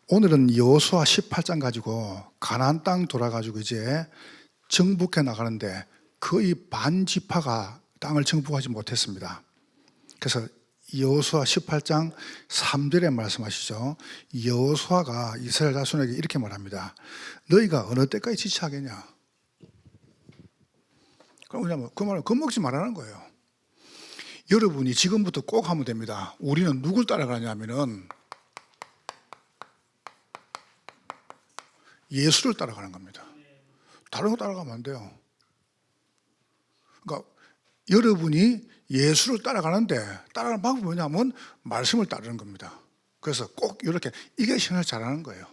오늘은 여호수아 18장 가지고 가나안 땅 돌아가지고 이제 정복해 나가는데 거의 반 지파가 땅을 정복하지 못했습니다. 그래서 여호수아 18장 3절에 말씀하시죠. 여호수아가 이스라엘 자손에게 이렇게 말합니다. 너희가 어느 때까지 지체하겠냐? 그럼 그냥 그 말은 겁먹지 말라는 거예요. 여러분이 지금부터 꼭 하면 됩니다. 우리는 누굴 따라가냐면은 예수를 따라가는 겁니다. 다른 거 따라가면 안 돼요. 그러니까 여러분이 예수를 따라가는데 따라가는 방법이 뭐냐면 말씀을 따르는 겁니다. 그래서 꼭 이렇게 이게 신을 잘하는 거예요.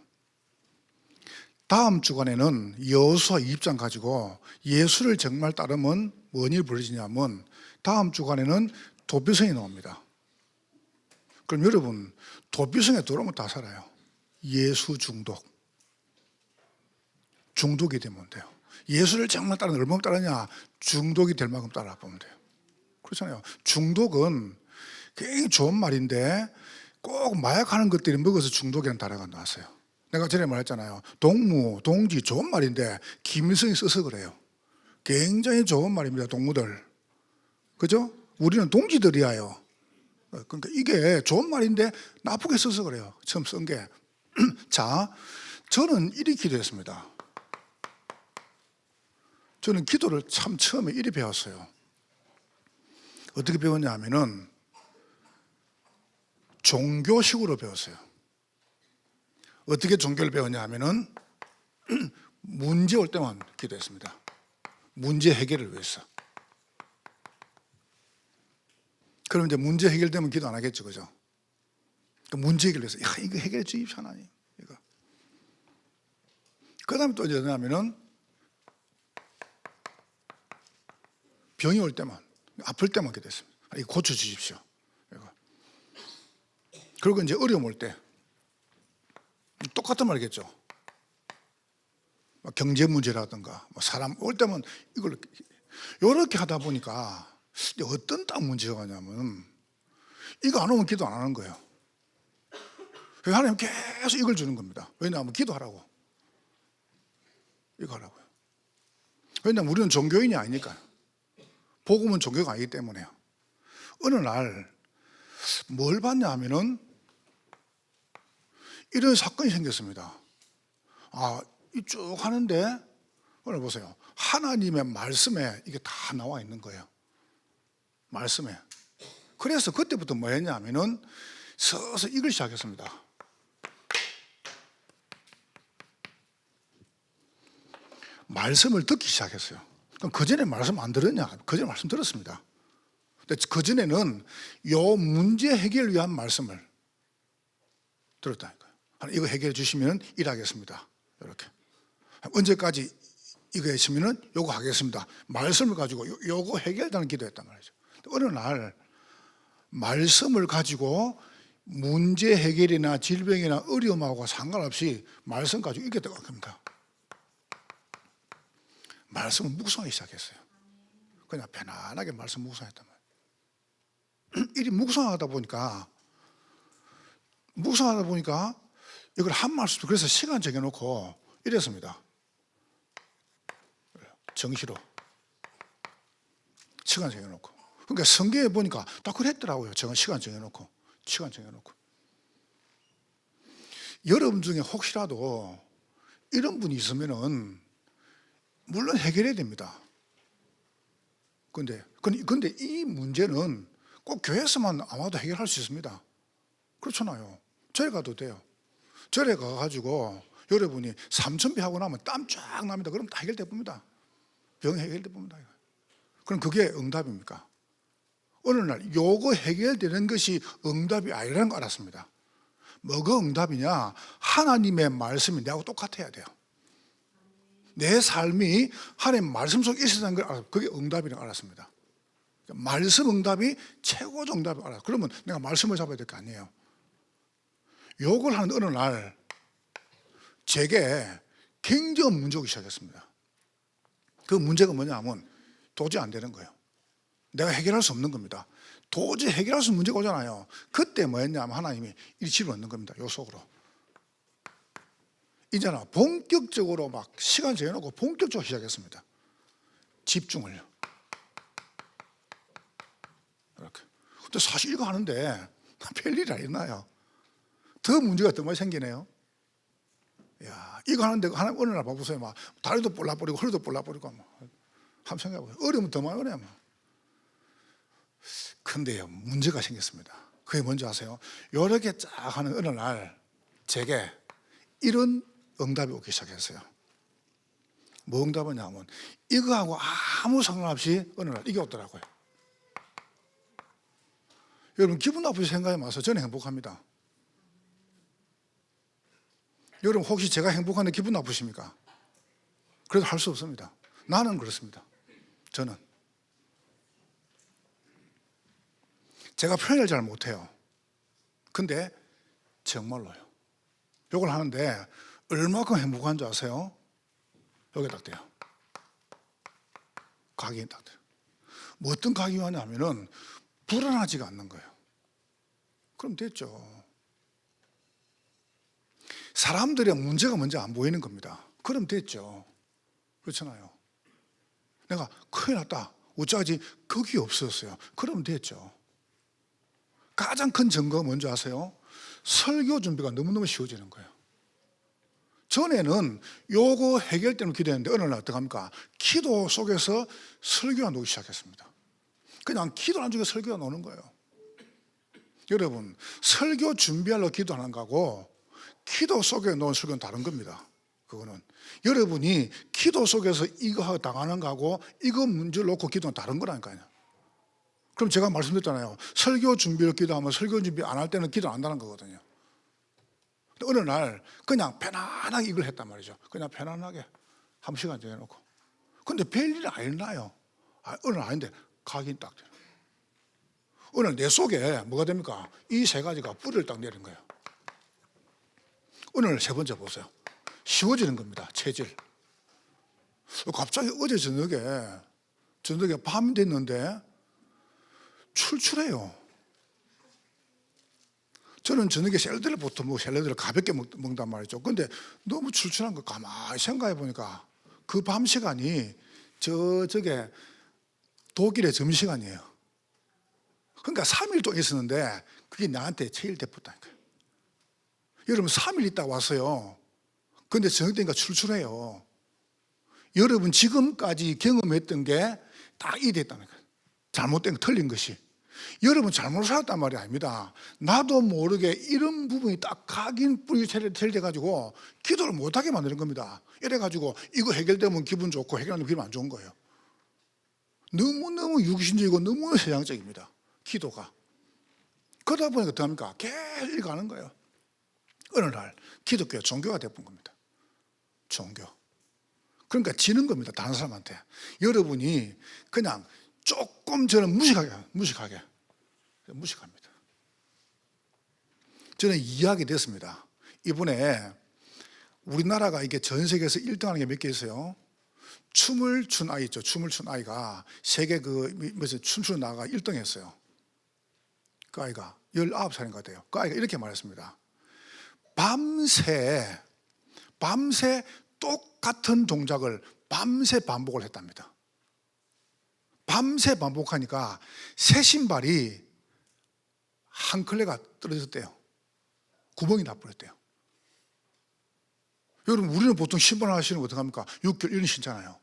다음 주간에는 여호수아 2장 가지고 예수를 정말 따르면 뭔 일이 벌어지냐면 다음 주간에는 도피성이 나옵니다. 그럼 여러분 도피성에 들어오면 다 살아요. 예수 중독이 되면 돼요. 예수를 정말 따르는 얼마나 따르냐? 중독이 될 만큼 따라 보면 돼요. 그렇잖아요. 중독은 굉장히 좋은 말인데 꼭 마약하는 것들이 먹어서 중독이라는 단어가 나왔어요. 내가 전에 말했잖아요. 동무, 동지 좋은 말인데 김일성이 써서 그래요. 굉장히 좋은 말입니다. 동무들. 그죠? 우리는 동지들이야요. 그러니까 이게 좋은 말인데 나쁘게 써서 그래요. 처음 쓴 게. 자, 저는 이렇게 기도했습니다. 저는 기도를 참 처음에 이리 배웠어요. 어떻게 배웠냐 하면은 종교식으로 배웠어요. 어떻게 종교를 배웠냐 하면은 문제 올 때만 기도했습니다. 문제 해결을 위해서. 그럼 이제 문제 해결되면 기도 안 하겠죠, 그죠? 문제 해결을 위해서, 야, 이거 해결해 주십시오, 하나님. 이거. 그 다음에 또 이제 뭐냐면은 병이 올 때만, 아플 때만 기도했습니다. 이거 고쳐주십시오. 이거. 그리고 이제 어려움 올 때, 똑같은 말이겠죠. 경제 문제라든가, 사람 올 때면 이걸 이렇게 하다 보니까 어떤 딱 문제가 가냐면 이거 안 오면 기도 안 하는 거예요. 하나님 계속 이걸 주는 겁니다. 왜냐하면 기도하라고. 이거 하라고요. 왜냐하면 우리는 종교인이 아니니까. 복음은 종교가 아니기 때문에요. 어느 날 뭘 봤냐 하면은 이런 사건이 생겼습니다. 쭉 하는데 오늘 보세요. 하나님의 말씀에 이게 다 나와 있는 거예요. 말씀에. 그래서 그때부터 뭐 했냐 하면은 서서 이걸 시작했습니다. 말씀을 듣기 시작했어요. 그럼 그전에 말씀 안 들었냐? 그전에 말씀 들었습니다. 근데 그전에는 요 문제 해결을 위한 말씀을 들었다니까요. 이거 해결해 주시면 일하겠습니다. 이렇게. 언제까지 이거 했으면 요거 하겠습니다. 말씀을 가지고 요거 해결되는 기도했단 말이죠. 어느 날 말씀을 가지고 문제 해결이나 질병이나 어려움하고 상관없이 말씀 가지고 이겼다고 합니다. 말씀을 묵상하기 시작했어요. 그냥 편안하게 말씀 묵상했단 말이에요. 이리 묵상하다 보니까 이걸 한 말씀, 그래서 시간 정해놓고 이랬습니다. 정시로 시간 정해놓고. 그러니까 성경에 보니까 딱 그랬더라고요. 시간 정해놓고. 여러분 중에 혹시라도 이런 분이 있으면은 물론 해결해야 됩니다. 근데 이 문제는 꼭 교회에서만 아마도 해결할 수 있습니다. 그렇잖아요. 절에 가도 돼요. 절에 가가지고 여러분이 삼천배 하고 나면 땀 쫙 납니다. 그럼 다 해결돼 봅니다. 병 해결돼 봅니다. 그럼 그게 응답입니까? 어느 날 요거 해결되는 것이 응답이 아니라는 걸 알았습니다. 뭐가 응답이냐? 하나님의 말씀이 내하고 똑같아야 돼요. 내 삶이 하나님 말씀 속에 있었다는 걸 알았어요. 그게 응답이라는 걸 알았습니다. 말씀 응답이 최고 응답을 알았어요. 그러면 내가 말씀을 잡아야 될 거 아니에요. 요걸 하는 어느 날 제게 굉장한 문제가 오기 시작했습니다. 그 문제가 뭐냐 하면 도저히 안 되는 거예요. 내가 해결할 수 없는 겁니다. 도저히 해결할 수 없는 문제가 오잖아요. 그때 뭐 했냐면 하나님이 이 집을 얻는 겁니다. 요 속으로. 이제는 본격적으로 막 시간 정해놓고 본격적으로 시작했습니다. 집중을요. 이렇게. 근데 사실 이거 하는데 별일이 아니나요? 더 문제가 더 많이 생기네요. 야, 이거 하는데 어느 날 봐보세요. 막 다리도 볼라버리고 허리도 볼라버리고 한번 생각해보세요. 어려우면 더 많이 어려요. 근데요, 문제가 생겼습니다. 그게 뭔지 아세요? 여러 개 쫙 하는 어느 날 제게 이런 응답이 오기 시작했어요. 뭐 응답이냐면 이거하고 아무 상관없이 어느 날 이게 오더라고요. 여러분 기분 나쁘게 생각해 마세요. 저는 행복합니다. 여러분 혹시 제가 행복한데 기분 나쁘십니까? 그래도 할 수 없습니다. 나는 그렇습니다. 저는 제가 표현을 잘 못해요. 근데 정말로요. 이걸 하는데 얼마큼 행복한 줄 아세요? 여기 딱 돼요. 각인이 딱 돼요. 뭐 어떤 각이 하냐면은 불안하지가 않는 거예요. 그럼 됐죠. 사람들의 문제가 먼저 안 보이는 겁니다. 그럼 됐죠. 그렇잖아요. 내가 큰일 났다. 어쩌지 거기 없었어요. 그럼 됐죠. 가장 큰 증거가 뭔지 아세요? 설교 준비가 너무너무 쉬워지는 거예요. 전에는 요거 해결되면 기도했는데 어느 날 어떡합니까? 기도 속에서 설교가 나오기 시작했습니다. 그냥 기도 안 중에 설교가 나오는 거예요. 여러분 설교 준비하려고 기도하는 거하고 기도 속에 놓은 설교는 다른 겁니다. 그거는 여러분이 기도 속에서 이거 당하는 거하고 이거 문제를 놓고 기도는 다른 거라니까요. 그럼 제가 말씀드렸잖아요. 설교 준비로 기도하면 설교 준비 안 할 때는 기도 안 한다는 거거든요. 어느 날 그냥 편안하게 이걸 했단 말이죠. 그냥 편안하게 한 시간 정해놓고. 근데 별일 안 나요. 어느 날 아닌데 각인 딱 돼요. 오늘 내 속에 뭐가 됩니까? 이 세 가지가 뿌리를 딱 내린 거예요. 오늘 세 번째 보세요. 쉬워지는 겁니다. 체질. 갑자기 어제 저녁에 밤이 됐는데 출출해요. 저는 저녁에 샐러드를 보통 샐러드를 가볍게 먹단 말이죠. 근데 너무 출출한 거 가만히 생각해 보니까 그 밤 시간이 저게 독일의 점심시간이에요. 그러니까 3일 동안 있었는데 그게 나한테 제일 대폭다니까요. 여러분 3일 있다 왔어요. 근데 저녁 되니까 출출해요. 여러분 지금까지 경험했던 게 딱 이 됐다는 거예요. 잘못된 거, 틀린 것이. 여러분 잘못 살았단 말이 아닙니다. 나도 모르게 이런 부분이 딱 각인 뿌리 tel 돼가지고 기도를 못하게 만드는 겁니다. 이래가지고 이거 해결되면 기분 좋고 해결 안 되면 기분 안 좋은 거예요. 너무너무 육신적이고 너무 세상적입니다. 기도가. 그러다 보니까 어떡합니까? 계속 가는 거예요. 어느 날 기독교 종교가 돼본 겁니다. 종교. 그러니까 지는 겁니다. 다른 사람한테. 여러분이 그냥 조금 저는 무식합니다. 저는 이해하게 됐습니다. 이번에 우리나라가 이게 전 세계에서 1등하는 게 몇 개 있어요. 춤을 춘 아이 있죠. 춤을 춘 아이가 세계 춤추는 나라가 1등 했어요. 그 아이가 19살인가 돼요. 그 아이가 이렇게 말했습니다. 밤새 똑같은 동작을 밤새 반복을 했답니다. 밤새 반복하니까 새 신발이 한 켤레가 떨어졌대요. 구멍이 나버렸대요. 여러분 우리는 보통 신발 하나 신으면 어떡합니까? 6개월 이런 신잖아요.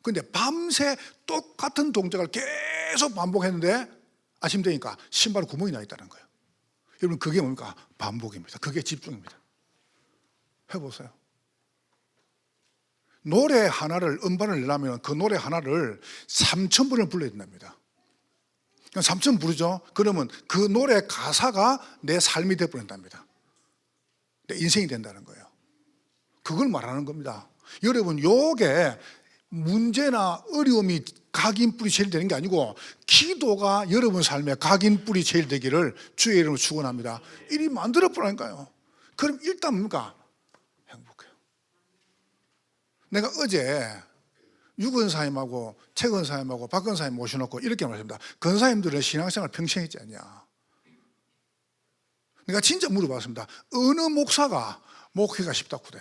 근데 밤새 똑같은 동작을 계속 반복했는데 아침 되니까 신발에 구멍이 나 있다는 거예요. 여러분 그게 뭡니까? 반복입니다. 그게 집중입니다. 해보세요. 노래 하나를 음반을 내려면 그 노래 하나를 3,000번을 불러야 된답니다. 3,000번 부르죠. 그러면 그 노래 가사가 내 삶이 되어버린답니다. 내 인생이 된다는 거예요. 그걸 말하는 겁니다. 여러분 요게 문제나 어려움이 각인뿌리 제일 되는 게 아니고 기도가 여러분 삶에 각인뿌리 제일 되기를 주의 이름으로 축원합니다. 이리 만들어 보라니까요. 그럼 일단 뭡니까? 행복해요. 내가 어제 유 권사님하고 최 권사님하고 박 권사님 모셔놓고 이렇게 말했습니다. 권사님들은 신앙생활 평생 했지 않냐. 내가 진짜 물어봤습니다. 어느 목사가 목회가 쉽다고 그래.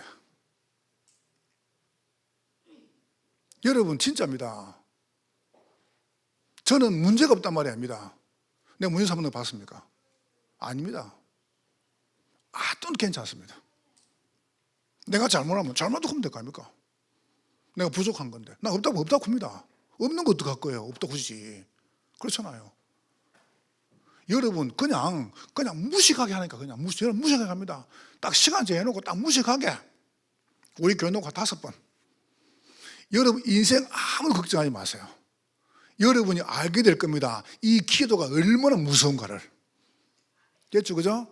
여러분 진짜입니다. 저는 문제가 없단 말이 아닙니다. 내가 문제 삼는 거 봤습니까? 아닙니다. 또 괜찮습니다. 내가 잘못하면 잘못도 하면 될 거 아닙니까? 내가 부족한 건데 나 없다고 합니다. 없는 거 어떡할 거예요? 없다고 하지. 그렇잖아요. 여러분 그냥 무식하게 하니까 그냥 무식하게 합니다. 딱 시간 정해놓고 딱 무식하게 우리 교회 녹화 5번. 여러분 인생 아무 걱정하지 마세요. 여러분이 알게 될 겁니다. 이 기도가 얼마나 무서운가를. 됐죠, 그죠?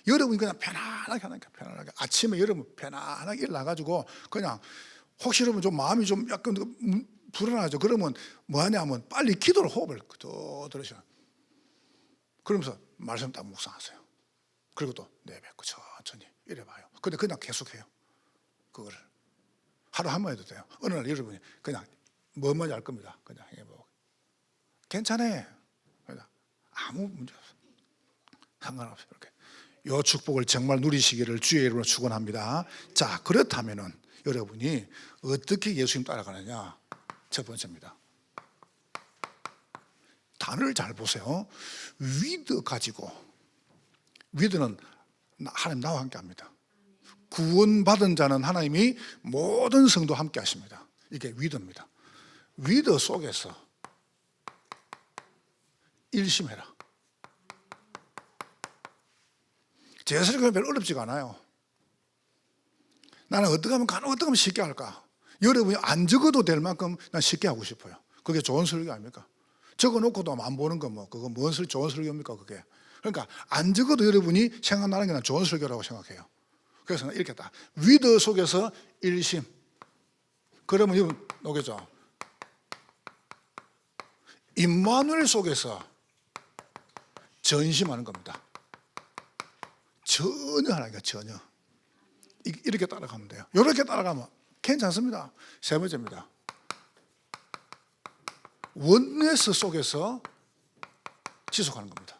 여러분이 그냥 편안하게 하니까 편안하게 아침에 여러분 편안하게 일어나가지고 그냥 혹시 여러분 좀 마음이 좀 약간 불안하죠. 그러면 뭐 하냐면 빨리 기도를 호흡을 더 들으셔. 그러면서 말씀 딱 묵상하세요. 그리고 또 내뱉고 천천히 이래봐요. 근데 그냥 계속해요. 그거를 하루 한 번 해도 돼요. 어느 날 여러분이 그냥 뭐만 알 겁니다. 그냥 해보고 괜찮아요. 아무 문제 없어요. 상관없어요. 이렇게 요 축복을 정말 누리시기를 주의 이름으로 축원합니다. 자, 그렇다면은 여러분이 어떻게 예수님 따라가느냐? 첫 번째입니다. 단어를 잘 보세요. 위드 가지고, 위드는 하나님 나와 함께 합니다. 구원받은 자는 하나님이 모든 성도 함께 하십니다. 이게 위드입니다. 위드 속에서 일심해라. 제사를 별로 어렵지가 않아요. 나는 어떻게 하면 쉽게 할까? 여러분이 안 적어도 될 만큼 난 쉽게 하고 싶어요. 그게 좋은 설교 아닙니까? 적어놓고도 안 보는 거 뭐 그거 좋은 설교입니까 그게? 그러니까 안 적어도 여러분이 생각나는 게 난 좋은 설교라고 생각해요. 그래서 이렇게 딱 위드 속에서 일심. 그러면 여러분 오겠죠? 임마누엘 속에서 전심하는 겁니다. 전혀 하나니까 전혀. 이렇게 따라가면 돼요. 이렇게 따라가면 괜찮습니다. 세 번째입니다. 원네스 속에서 지속하는 겁니다.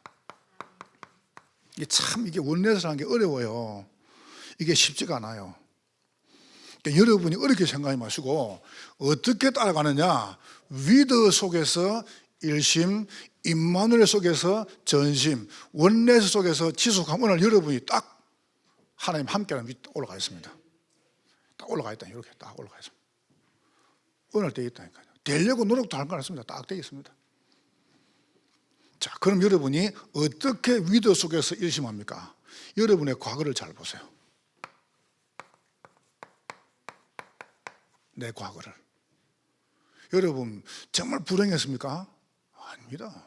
이게 원네스라는 게 어려워요. 이게 쉽지가 않아요. 그러니까 여러분이 어렵게 생각하지 마시고 어떻게 따라가느냐? 위드 속에서 일심, 임마누엘 속에서 전심, 원네스 속에서 지속하면 오늘 여러분이 딱 하나님 함께하는 위에 올라가 있습니다. 딱 올라가 있다. 이렇게 딱 올라가 있습니다. 오늘 되어 있다니까요. 되려고 노력도 할 거 없습니다. 딱 되어 있습니다. 자, 그럼 여러분이 어떻게 위드 속에서 일심합니까? 여러분의 과거를 잘 보세요. 내 과거를. 여러분 정말 불행했습니까? 아닙니다.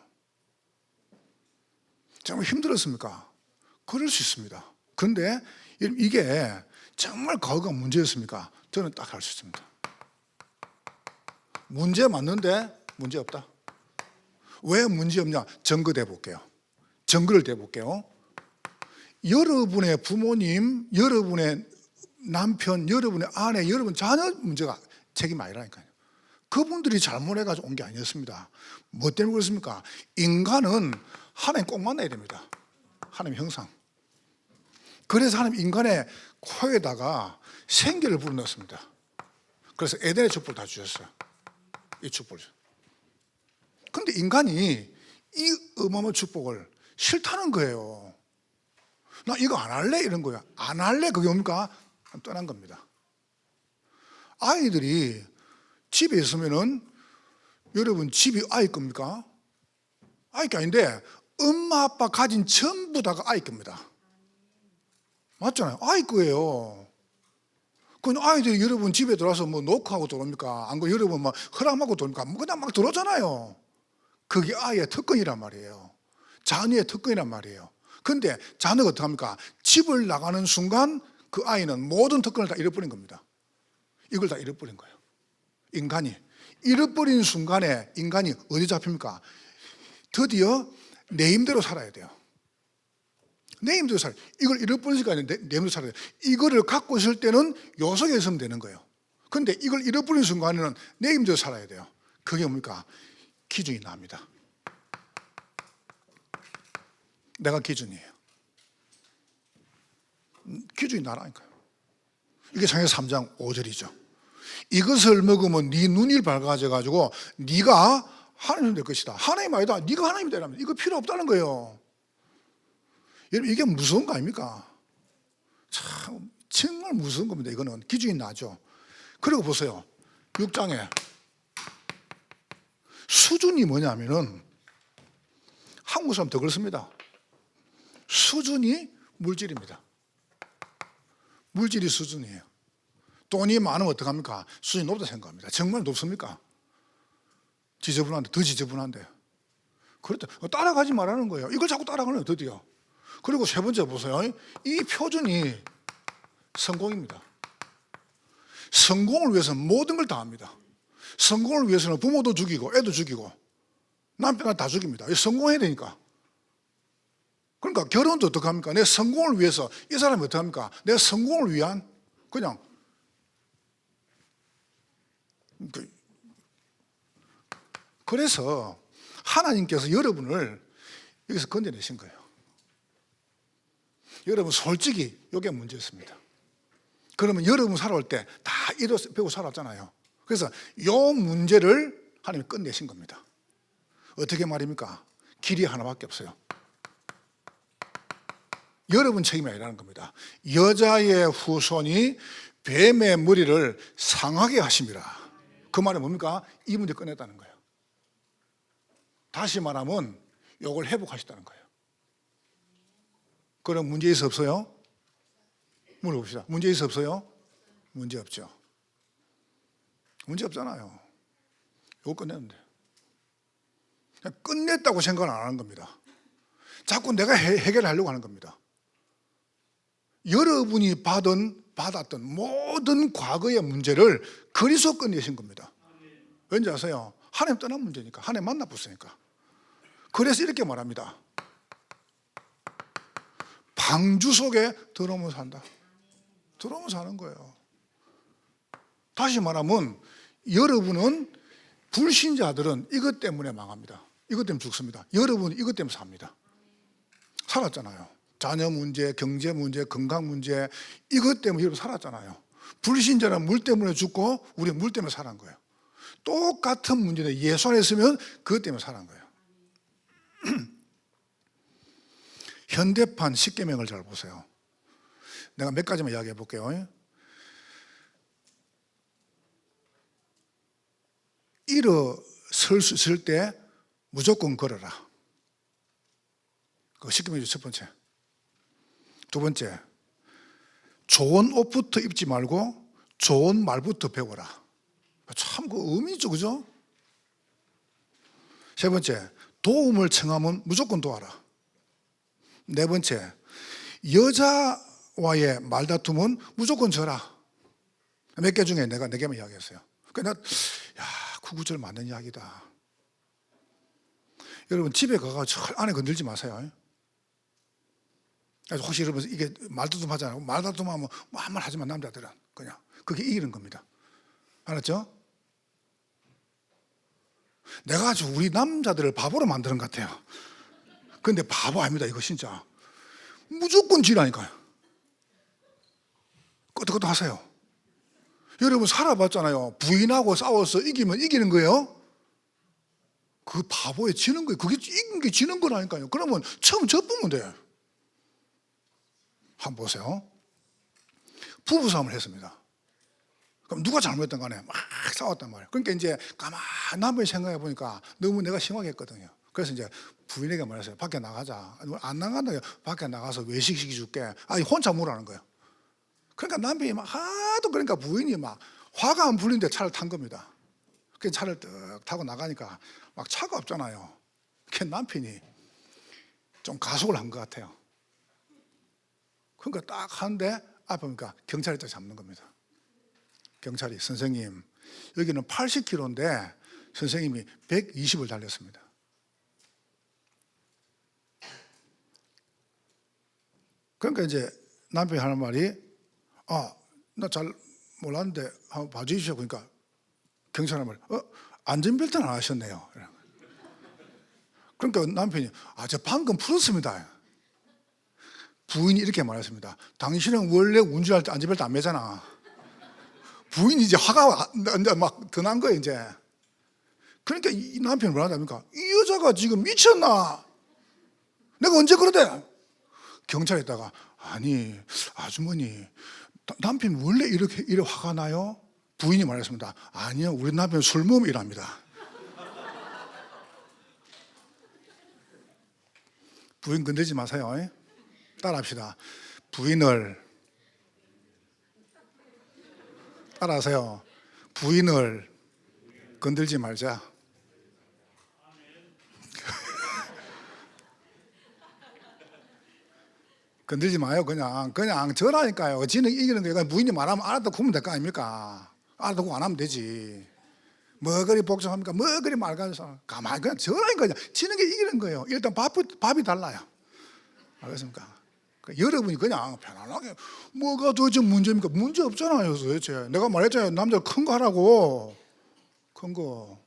정말 힘들었습니까? 그럴 수 있습니다. 그런데 이게 정말 과거가 문제였습니까? 저는 딱 할 수 있습니다. 문제 맞는데 문제 없다. 왜 문제 없냐? 증거 대볼게요. 증거를 대볼게요. 여러분의 부모님, 여러분의 남편, 여러분의 아내, 여러분 자녀 문제가 책임 아니라니까요. 그분들이 잘못해가지고 온 게 아니었습니다. 뭐 때문에 그렇습니까? 인간은 하나님 꼭 만나야 됩니다. 하나님 형상. 그래서 하나님 인간의 코에다가 생기를 불어넣었습니다. 그래서 에덴의 축복을 다 주셨어요. 이 축복을. 근데 인간이 이 어마어마한 축복을 싫다는 거예요. 나 이거 안 할래? 이런 거야. 안 할래? 그게 뭡니까? 떠난 겁니다. 아이들이 집에 있으면은 여러분 집이 아이 겁니까? 아이 게 아닌데 엄마 아빠 가진 전부 다가 아이 겁니다. 맞잖아요. 아이 거예요. 그 아이들이 여러분 집에 들어와서 뭐 노크하고 들어옵니까? 안 그러면 여러분 막 허락하고 들어옵니까? 그냥 막 들어오잖아요. 그게 아이의 특권이란 말이에요. 자녀의 특권이란 말이에요. 근데 자녀가 어떻게 합니까? 집을 나가는 순간 그 아이는 모든 특권을 다 잃어버린 겁니다. 이걸 다 잃어버린 거예요. 인간이. 잃어버린 순간에 인간이 어디 잡힙니까? 드디어 내 힘대로 살아야 돼요. 내 힘대로 살아요. 이걸 잃어버린 시간에 내 힘대로 살아야 돼요. 이거를 갖고 있을 때는 요 속에 있으면 되는 거예요. 근데 이걸 잃어버린 순간에는 내 힘대로 살아야 돼요. 그게 뭡니까? 기준이 납니다. 내가 기준이에요. 기준이 나라니까요. 이게 창세기 3장 5절이죠. 이것을 먹으면 네 눈이 밝아져 가지고 네가 하나님 될 것이다. 하나님 아니다. 네가 하나님이 되라면 이거 필요 없다는 거예요. 여러분 이게 무서운 거 아닙니까? 참 정말 무서운 겁니다. 이거는 기준이 나죠. 그리고 보세요. 6장에 수준이 뭐냐면은 한국 사람 더 그렇습니다. 수준이 물질입니다. 물질이 수준이에요. 돈이 많으면 어떡합니까? 수준이 높다 생각합니다. 정말 높습니까? 지저분한데, 더 지저분한데. 그렇다. 따라가지 말라는 거예요. 이걸 자꾸 따라가는 드디어. 그리고 세 번째 보세요. 이 표준이 성공입니다. 성공을 위해서는 모든 걸 다 합니다. 성공을 위해서는 부모도 죽이고 애도 죽이고 남편을 다 죽입니다. 성공해야 되니까. 그러니까 결혼도 어떻게 합니까? 내 성공을 위해서 이 사람이 어떻게 합니까? 내 성공을 위한 그냥 그래서 하나님께서 여러분을 여기서 건져내신 거예요. 여러분 솔직히 이게 문제였습니다. 그러면 여러분 살아올 때 다 이뤄서 배우고 살았잖아요. 그래서 이 문제를 하나님이 끝내신 겁니다. 어떻게 말입니까? 길이 하나밖에 없어요. 여러분 책임이 아니라는 겁니다. 여자의 후손이 뱀의 머리를 상하게 하심이라. 그 말은 뭡니까? 이 문제 끝냈다는 거예요. 다시 말하면 이걸 회복하셨다는 거예요. 그럼 문제 있어 없어요? 물어봅시다. 문제 있어 없어요? 문제 없죠. 문제 없잖아요. 이거 끝냈는데. 끝냈다고 생각을 안 하는 겁니다. 자꾸 내가 해결하려고 하는 겁니다. 여러분이 받았던 모든 과거의 문제를 그리스도 끝내신 겁니다. 왠지 아세요? 하나님 떠난 문제니까. 하나님 만나봤으니까. 그래서 이렇게 말합니다. 방주 속에 들어오면 산다. 들어오면 사는 거예요. 다시 말하면 여러분은 불신자들은 이것 때문에 망합니다. 이것 때문에 죽습니다. 여러분은 이것 때문에 삽니다. 살았잖아요. 자녀 문제, 경제 문제, 건강 문제 이것 때문에 여러분 살았잖아요. 불신자는 물 때문에 죽고 우리는 물 때문에 살은 거예요. 똑같은 문제인데 예수 안에 있으면 그것 때문에 살은 거예요. 현대판 십계명을 잘 보세요. 내가 몇 가지만 이야기해 볼게요. 일어설 수 있을 때 무조건 걸어라. 그 십계명 첫 번째. 두 번째, 좋은 옷부터 입지 말고 좋은 말부터 배워라. 참 그 의미 있죠, 그죠? 세 번째, 도움을 청하면 무조건 도와라. 네 번째, 여자와의 말다툼은 무조건 져라. 몇 개 중에 내가 네 개만 이야기했어요. 그러니까 그 구절 맞는 이야기다. 여러분 집에 가서 안에 건들지 마세요. 혹시 여러분 이게 말다툼 하잖아요. 말다툼 하면 아무 말 하지만 남자들은 그냥 그게 이기는 겁니다. 알았죠? 내가 아주 우리 남자들을 바보로 만드는 것 같아요. 근데 바보 아닙니다. 이거 진짜 무조건 지라니까요. 끄덕끄덕 하세요. 여러분 살아봤잖아요. 부인하고 싸워서 이기면 이기는 거예요. 그 바보에 지는 거예요. 그게 이긴 게 지는 거라니까요. 그러면 처음 져보면 돼요. 한번 보세요. 부부싸움을 했습니다. 그럼 누가 잘못했던 간에 막 싸웠단 말이에요. 그러니까 이제 가만히 남편이 생각해 보니까 너무 내가 심하겠거든요. 그래서 이제 부인에게 말했어요. 밖에 나가자. 안 나간다고 밖에 나가서 외식 시켜줄게. 아니 혼자 뭐라는 거예요. 그러니까 남편이 막 하도 그러니까 부인이 막 화가 안 풀리는데 차를 탄 겁니다. 그 차를 뜩 타고 나가니까 막 차가 없잖아요. 그 남편이 좀 가속을 한 것 같아요. 그러니까 딱 하는데 앞에 보니까 경찰이 딱 잡는 겁니다. 경찰이 선생님 여기는 80km인데 선생님이 120을 달렸습니다. 그러니까 이제 남편이 하는 말이 나 잘 몰랐는데 한번 봐주십시오. 그러니까 경찰이 하는 말이 안전벨트는 안 하셨네요. 그러니까 남편이 저 방금 풀었습니다. 부인이 이렇게 말했습니다. 당신은 원래 운전할 때 안전벨트 안 매잖아. 부인이 이제 화가 이제 막 더 난 거예요, 이제. 그러니까 이 남편이 뭐라 합니까? 이 여자가 지금 미쳤나? 내가 언제 그러대? 경찰에 있다가, 아니, 아주머니, 남편 원래 이렇게 화가 나요? 부인이 말했습니다. 아니요, 우리 남편 술 먹으면 이랍니다. 부인 건들지 마세요. 따라합시다. 부인을 따라하세요. 부인을 건들지 말자. 건들지 마요. 그냥 저라니까요. 지는 이기는 거예요. 부인이 말하면 알아듣고 구면 될 거 아닙니까? 알아듣고 안 하면 되지. 뭐 그리 복잡합니까? 뭐 그리 말가서 가만히 그냥 저라니까요. 지는 게 이기는 거예요. 일단 밥이 달라요. 알겠습니까? 여러분이 그냥 편안하게 뭐가 도대체 문제입니까? 문제 없잖아요, 도대체. 내가 말했잖아요. 남자 큰 거 하라고. 큰 거.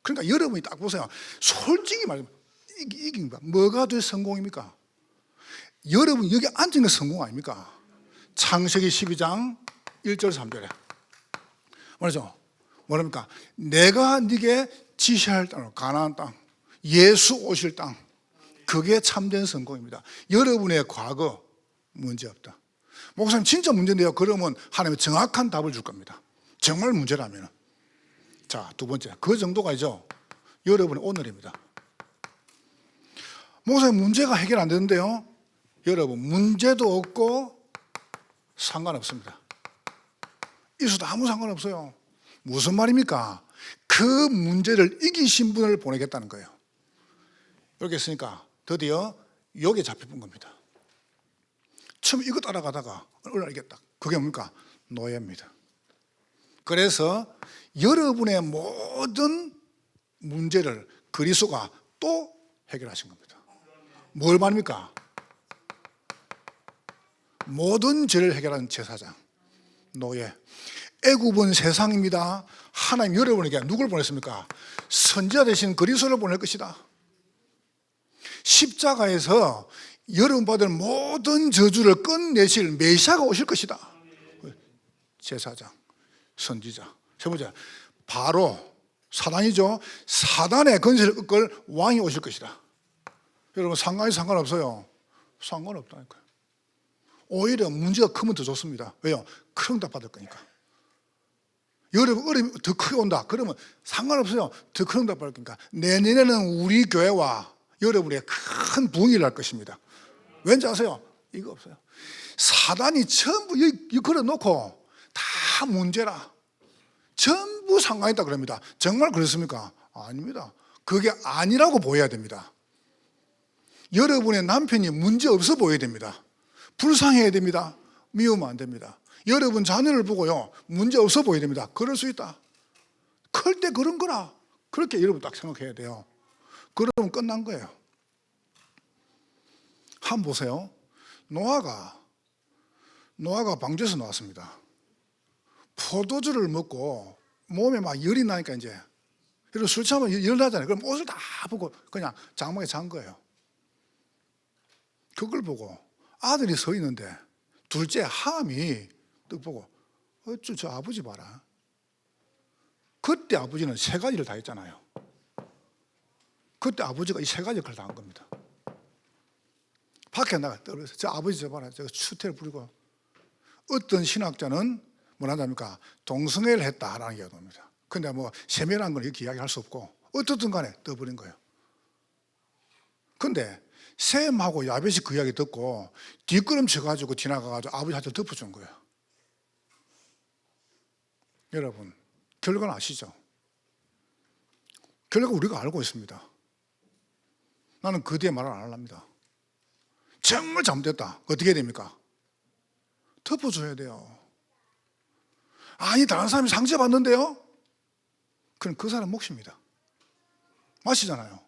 그러니까 여러분이 딱 보세요. 솔직히 말하면 이깁니까? 뭐가 더 성공입니까? 여러분 여기 앉은 게 성공 아닙니까? 창세기 12장 1절 3절에 말이죠. 뭐랍니까? 내가 네게 지시할 땅, 가나안 땅, 예수 오실 땅, 그게 참된 성공입니다. 여러분의 과거 문제 없다. 목사님 진짜 문제인데요. 그러면 하나님이 정확한 답을 줄 겁니다. 정말 문제라면. 자, 두 번째, 그 정도가죠. 여러분의 오늘입니다. 목사님 문제가 해결 안 되는데요. 여러분 문제도 없고 상관없습니다. 있어도 아무 상관없어요. 무슨 말입니까? 그 문제를 이기신 분을 보내겠다는 거예요. 이렇게 했으니까 드디어 여기에 잡혀본 겁니다. 처음 이거 따라가다가 오늘 알겠다. 그게 뭡니까? 노예입니다. 그래서 여러분의 모든 문제를 그리스도가 또 해결하신 겁니다. 뭘 말입니까? 모든 죄를 해결하는 제사장, 노예. 애굽은 세상입니다. 하나님 여러분에게 누굴 보냈습니까? 선지자 되신 그리스도를 보낼 것이다. 십자가에서 여러분 받을 모든 저주를 끝내실 메시아가 오실 것이다. 제사장, 선지자. 세 번째, 바로 사단이죠. 사단의 권세를 꺾을 왕이 오실 것이다. 여러분 상관없어요. 상관없다니까요. 오히려 문제가 크면 더 좋습니다. 왜요? 큰 응답 받을 거니까. 여러분 어려움이 더 크게 온다. 그러면 상관없어요. 더 큰 응답 받을 거니까. 내년에는 우리 교회와 여러분의 큰 부흥이 날 것입니다. 왠지 아세요? 이거 없어요. 사단이 전부 걸어놓고 다 문제라. 전부 상관있다 그럽니다. 정말 그렇습니까? 아닙니다. 그게 아니라고 보여야 됩니다. 여러분의 남편이 문제 없어 보여야 됩니다. 불쌍해야 됩니다. 미우면 안 됩니다. 여러분 자녀를 보고요, 문제 없어 보여야 됩니다. 그럴 수 있다. 클 때 그런 거라. 그렇게 여러분 딱 생각해야 돼요. 그러면 끝난 거예요. 한번 보세요. 노아가 방주에서 나왔습니다. 포도주를 먹고 몸에 막 열이 나니까 이제 그리고 술 취하면 열 나잖아요. 그럼 옷을 다 벗고 그냥 장막에 잔 거예요. 그걸 보고 아들이 서 있는데 둘째 함이 딱 보고 어쭈 저 아버지 봐라. 그때 아버지는 세 가지를 다 했잖아요. 그때 아버지가 이 세 가지 역할을 다 한 겁니다. 밖에 나가 떨어져서 저 아버지 저 봐라. 저 추태를 부리고 어떤 신학자는 뭐라 합니까? 동성애를 했다라는 얘기가 나옵니다. 근데 뭐 세밀한 건 이렇게 이야기할 수 없고 어떻든 간에 떠버린 거예요. 근데 셈하고 야벳이 그 이야기 듣고 뒷걸음 쳐가지고 지나가가지고 아버지한테 덮어준 거예요. 여러분 결과는 아시죠? 결과 우리가 알고 있습니다. 나는 그 뒤에 말을 안 합니다. 정말 잘못됐다. 어떻게 해야 됩니까? 덮어줘야 돼요. 아니 다른 사람이 상처받는데요? 그럼 그 사람 몫입니다. 마시잖아요.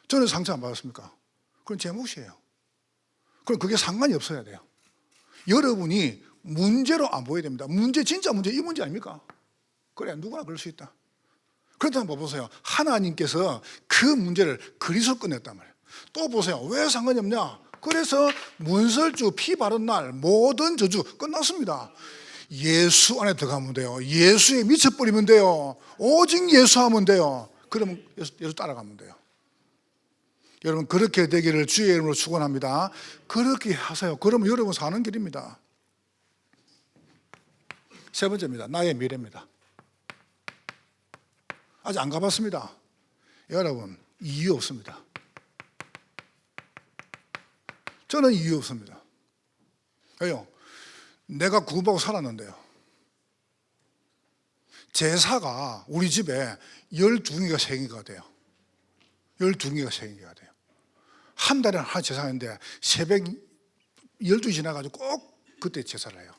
저는 상처 안 받았습니까? 그건 제 몫이에요. 그럼 그게 상관이 없어야 돼요. 여러분이 문제로 안 보여야 됩니다. 진짜 문제, 이 문제 아닙니까? 그래, 누구나 그럴 수 있다. 그렇다면 뭐 보세요. 하나님께서 그 문제를 그리스도로 끝냈단 말이에요. 또 보세요. 왜 상관이 없냐? 그래서 문설주 피 바른 날 모든 저주 끝났습니다. 예수 안에 들어가면 돼요. 예수에 미쳐버리면 돼요. 오직 예수 하면 돼요. 그러면 예수 따라가면 돼요. 여러분 그렇게 되기를 주의 이름으로 축원합니다. 그렇게 하세요. 그러면 여러분 사는 길입니다. 세 번째입니다. 나의 미래입니다. 아직 안 가봤습니다. 여러분 이유 없습니다. 저는 이유 없습니다. 왜요? 내가 구원받고 살았는데요. 제사가 우리 집에 12개가 생기가 돼요. 12개가 생기가 돼요. 한 달에 하나 제사하는데 새벽 12시 지나가지고 꼭 그때 제사를 해요.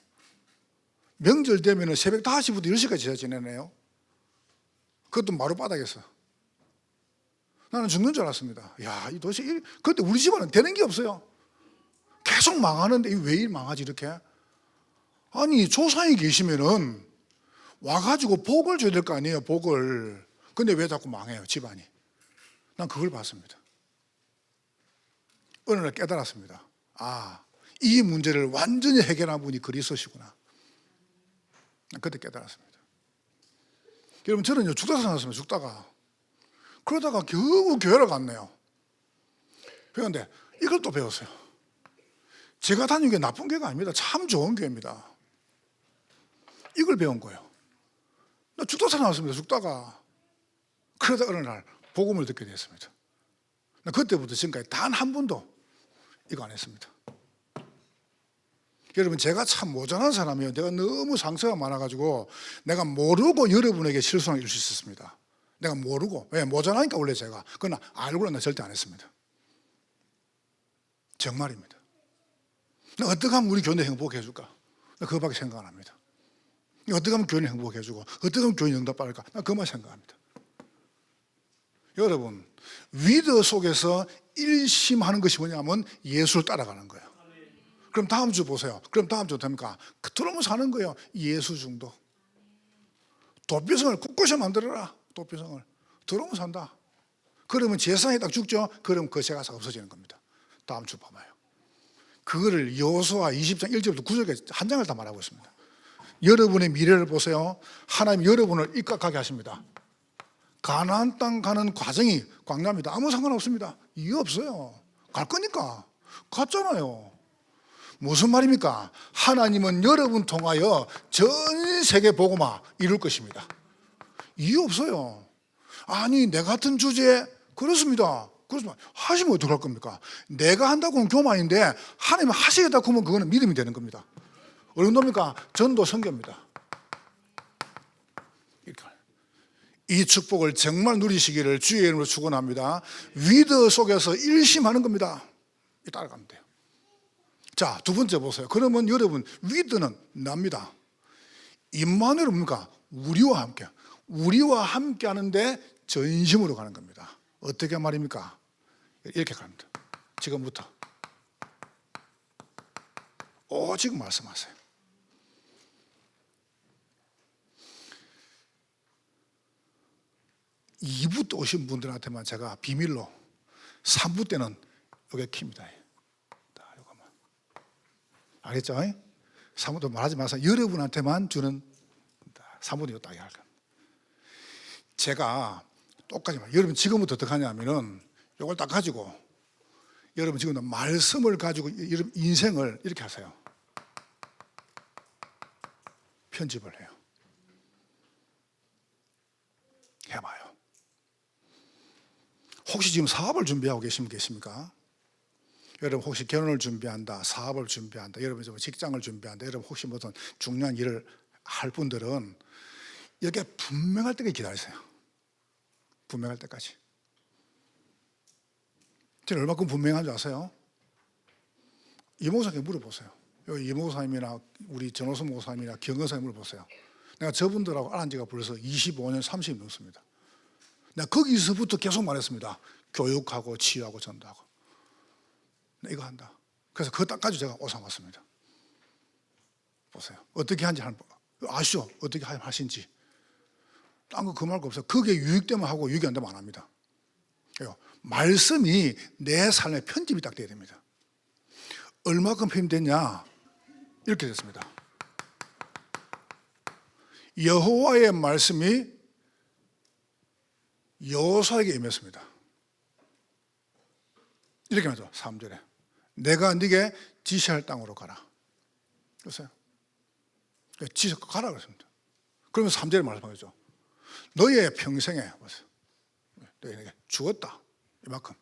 명절 되면 새벽 5시부터 10시까지 제사 지내네요. 그것도 마룻바닥에서. 나는 죽는 줄 알았습니다. 야, 이 도대체 그때 우리 집안은 되는 게 없어요. 계속 망하는데 왜 이 망하지 이렇게? 아니 조상이 계시면은 와가지고 복을 줘야 될 거 아니에요. 복을. 근데 왜 자꾸 망해요 집안이? 난 그걸 봤습니다. 어느 날 깨달았습니다. 아, 이 문제를 완전히 해결한 분이 그리스도시구나. 그때 깨달았습니다. 여러분 저는요 죽다 살았습니다. 죽다가 그러다가 겨우 교회를 갔네요. 그런데 이걸 또 배웠어요. 제가 다니는 게 나쁜 교회가 아닙니다. 참 좋은 교회입니다. 이걸 배운 거예요. 나 죽다 살아났습니다. 죽다가 그러다 어느 날 복음을 듣게 됐습니다. 나 그때부터 지금까지 단 한 번도 이거 안 했습니다. 여러분 제가 참 모자란 사람이에요. 내가 너무 상처가 많아가지고 내가 모르고 여러분에게 실수를 일수 있었습니다. 내가 모르고. 왜? 모자라니까 원래 제가. 그러나 알고는 나 절대 안 했습니다. 정말입니다. 나 어떻게 하면 우리 교회 행복해 줄까? 나 그거밖에 생각 안 합니다. 어떻게 하면 교회는 행복해 주고 어떻게 하면 교회 응답받을까? 나 그것만 생각합니다. 여러분 위드 속에서 일심하는 것이 뭐냐면 예수를 따라가는 거예요. 그럼 다음 주 보세요. 그럼 다음 주 됩니까? 그토록 사는 거예요. 예수 중독. 도피성을 곳곳에 만들어라. 도피성을. 들어오면 산다. 그러면 제사에 딱 죽죠. 그러면 그 제사가 없어지는 겁니다. 다음 주 봐봐요. 그거를 여호수아 20장 1절부터 9절까지 한 장을 다 말하고 있습니다. 여러분의 미래를 보세요. 하나님 여러분을 입각하게 하십니다. 가나안 땅 가는 과정이 광야입니다. 아무 상관없습니다. 이유 없어요. 갈 거니까. 갔잖아요. 무슨 말입니까? 하나님은 여러분 통하여 전 세계 복음화 이룰 것입니다. 이유 없어요. 아니 내 같은 주제에 그렇습니다. 그렇지만 하시면 어떡할 겁니까? 내가 한다고 하면 교만인데 하나님 하시겠다고 하면 그거는 믿음이 되는 겁니다. 어느 정도입니까? 전도 선교입니다. 이 축복을 정말 누리시기를 주의 이름으로 축원합니다. 위드 속에서 일심하는 겁니다. 따라가면 돼요. 자, 두 번째 보세요. 그러면 여러분 위드는 납니다. 임마누엘 뭡니까? 우리와 함께. 우리와 함께 하는데 전심으로 가는 겁니다. 어떻게 말입니까? 이렇게 갑니다. 지금부터 오직 말씀하세요. 2부 때 오신 분들한테만 제가 비밀로 3부 때는 이게 킵니다. 요거만. 알겠죠? 3부도 말하지 마세요. 여러분한테만 주는 3부도 딱 할 겁니다. 제가 똑같이 말해요. 여러분 지금부터 어떻게 하냐면은 이걸 딱 가지고 여러분 지금 말씀을 가지고 여러분 인생을 이렇게 하세요. 편집을 해요. 해봐요. 혹시 지금 사업을 준비하고 계십니까? 여러분 혹시 결혼을 준비한다, 사업을 준비한다, 여러분 직장을 준비한다, 여러분 혹시 무슨 중요한 일을 할 분들은 이렇게 분명할 때까지 기다리세요. 분명할 때까지. 저는 얼마큼 분명한 줄 아세요? 이 목사님께 물어보세요. 여기 이 목사님이나 우리 전호수 목사님이나 경건사님 물어보세요. 내가 저분들하고 알은 지가 벌써 25년, 30년 넘습니다. 내가 거기서부터 계속 말했습니다. 교육하고 치유하고 전도하고. 이거 한다. 그래서 그거 딱 가지고 제가 오상 왔습니다. 보세요. 어떻게 하는지 아시죠? 어떻게 하신지. 딴 거 그 말고 없어요. 그게 유익되면 하고 유익이 안 되면 안 합니다. 말씀이 내 삶의 편집이 딱 돼야 됩니다. 얼마큼 편집됐냐? 이렇게 됐습니다. 여호와의 말씀이 여호수아에게 임했습니다. 이렇게 하죠. 3절에 내가 네게 지시할 땅으로 가라. 그랬어요. 지시 가라 그랬습니다. 그러면서 3절에 말씀하죠. 너의 평생에 너에게 주었다. 이만큼.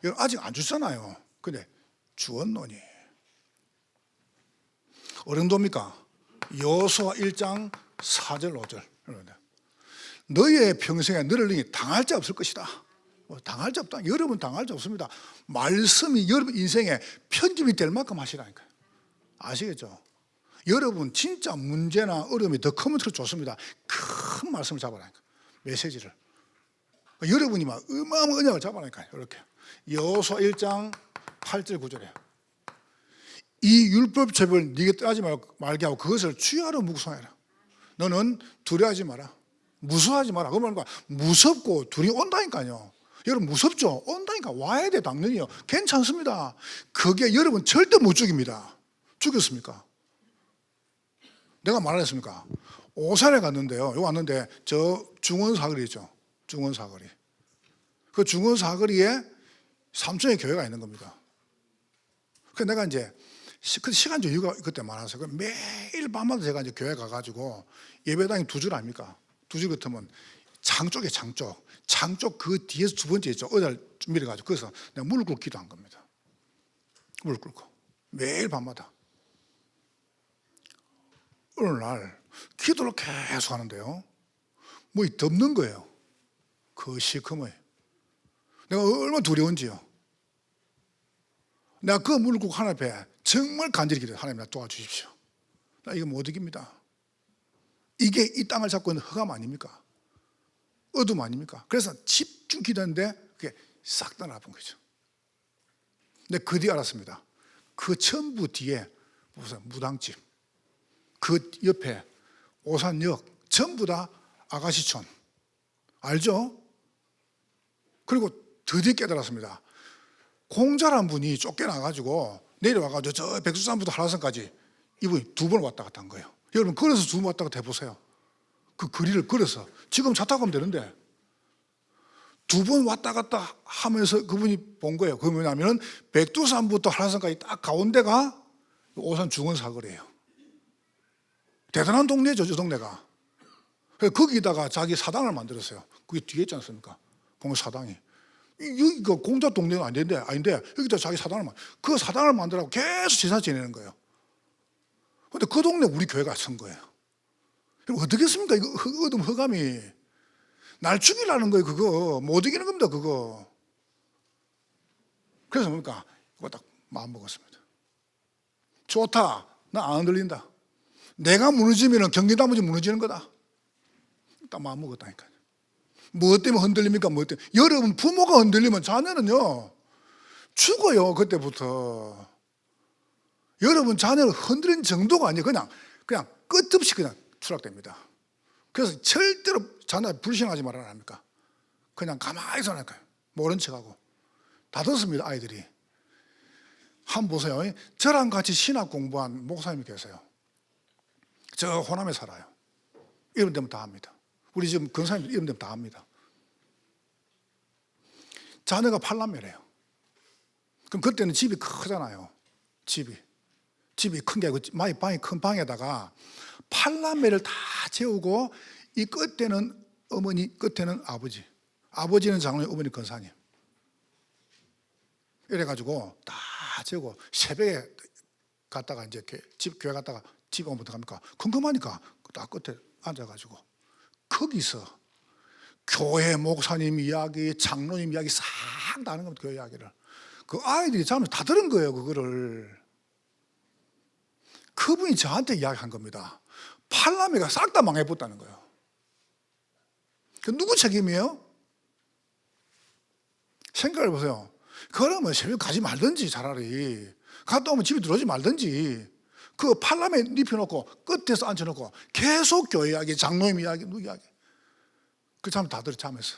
이건 아직 안 줬잖아요. 근데 주었노니. 어느 정도입니까? 여호수아 1장 4절 5절. 너의 평생에 너를 능히 당할 자 없을 것이다. 당할 자 없다. 여러분 당할 자 없습니다. 말씀이 여러분 인생에 편집이 될 만큼 하시라니까요. 아시겠죠? 여러분 진짜 문제나 어려움이 더 크면 더 좋습니다. 큰 말씀을 잡아라니까. 메시지를. 여러분이 막 어마어마한 언약을 잡아라니까요. 이렇게. 여호수아 1장 8절 9절에 이 율법책을 네게 떠나지 말게 하고 그것을 주야로 묵상해라. 너는 두려워하지 마라. 무서워하지 마라. 그 말과 무섭고 둘이 온다니까요. 여러분 무섭죠? 온다니까 와야 돼 당연히요. 괜찮습니다. 그게 여러분 절대 못 죽입니다. 죽였습니까? 내가 말했습니까? 오산에 갔는데요. 여기 왔는데 저 중원 사거리 있죠. 중원 사거리. 그 중원 사거리에 삼촌의 교회가 있는 겁니다. 그래서 내가 이제 시간적 여유가 그때 많아서 매일 밤마다 제가 이제 교회 가가지고 예배당이 2줄 아닙니까? 2줄 같으면 장쪽에 장쪽 그 뒤에서 두 번째 있죠. 의자를 밀어가지고 거기서 내가 무릎 꿇고 기도한 겁니다. 무릎 꿇고 매일 밤마다. 어느 날 기도를 계속 하는데요. 뭐 덮는 거예요. 그 시커머요. 내가 얼마나 두려운지요. 내가 그 무릎 꿇고 하나님 앞에 정말 간절히 기도해요. 하나님 나 도와주십시오. 나 이거 못 이깁니다. 이게 이 땅을 잡고 있는 흑암 아닙니까? 어둠 아닙니까? 그래서 집중 기도했는데 그게 싹 다 나쁜 거죠. 근데 그 뒤에 알았습니다. 그 전부 뒤에 무슨 무당집, 그 옆에 오산역 전부 다 아가씨촌 알죠? 그리고 드디어 깨달았습니다. 공자란 분이 쫓겨나가지고 내려와가지고 저 백두산부터 한라산까지 이분이 2번 왔다 갔다 한 거예요. 여러분 걸어서 2번 왔다 갔다 해보세요. 그 거리를 걸어서 지금 차 타고 가면 되는데 2번 왔다 갔다 하면서 그분이 본 거예요. 그게 뭐냐면 백두산부터 한라산까지 딱 가운데가 오산 중원 사거리예요. 대단한 동네죠, 저 동네가. 거기다가 자기 사당을 만들었어요. 그게 뒤에 있지 않습니까? 공사당이. 여기가 공자 동네가 아닌데 여기다 자기 사당을 그 사당을 만들라고 계속 제사 지내는 거예요. 근데 그 동네 우리 교회가 선 거예요. 어떻게 했습니까? 이거 어둠 흑암이 날 죽이려는 거예요. 그거 못 이기는 겁니다. 그거. 그래서 뭡니까? 이거 딱 마음 먹었습니다. 좋다. 나 안 흔들린다. 내가 무너지면 경기나무지 무너지는 거다. 딱 마음 먹었다니까요. 무엇 때문에 흔들립니까? 무엇 때문에? 여러분 부모가 흔들리면 자녀는요 죽어요. 그때부터. 여러분 자녀를 흔들린 정도가 아니에요. 그냥 끝없이 그냥 추락됩니다. 그래서 절대로 자녀 불신하지 말아야 합니까? 그냥 가만히 있어라니까요. 모른 척하고. 다 듣습니다. 아이들이. 한번 보세요. 저랑 같이 신학 공부한 목사님이 계세요. 저 호남에 살아요. 이름 되면 다 합니다. 우리 지금 근사님 이름 되면 다 합니다. 자녀가 8남매래요. 그럼 그때는 집이 크잖아요. 집이 큰 게 아니고 방이 큰 방에다가 8남매를 다 재우고 이 끝에는 어머니, 끝에는 아버지. 아버지는 장로님, 어머니 권사님. 이래가지고 다 재우고 새벽에 갔다가 이제 교회 갔다가 집에 오면 어떡합니까? 궁금하니까 딱 끝에 앉아가지고 거기서 교회 목사님 이야기, 장로님 이야기 싹 다 하는 겁니다. 교회 이야기를. 그 아이들이 저는 다 들은 거예요. 그거를. 그분이 저한테 이야기한 겁니다. 팔남매가 싹 다 망해버렸다는 거예요. 그 누구 책임이에요? 생각을 해보세요. 그러면 새벽 가지 말든지 차라리 갔다 오면 집에 들어오지 말든지 그 팔남매 눕혀놓고 끝에서 앉혀놓고 계속 교회 이야기, 장로님 이야기, 누구 이야기 그 참 다 들어 잠에서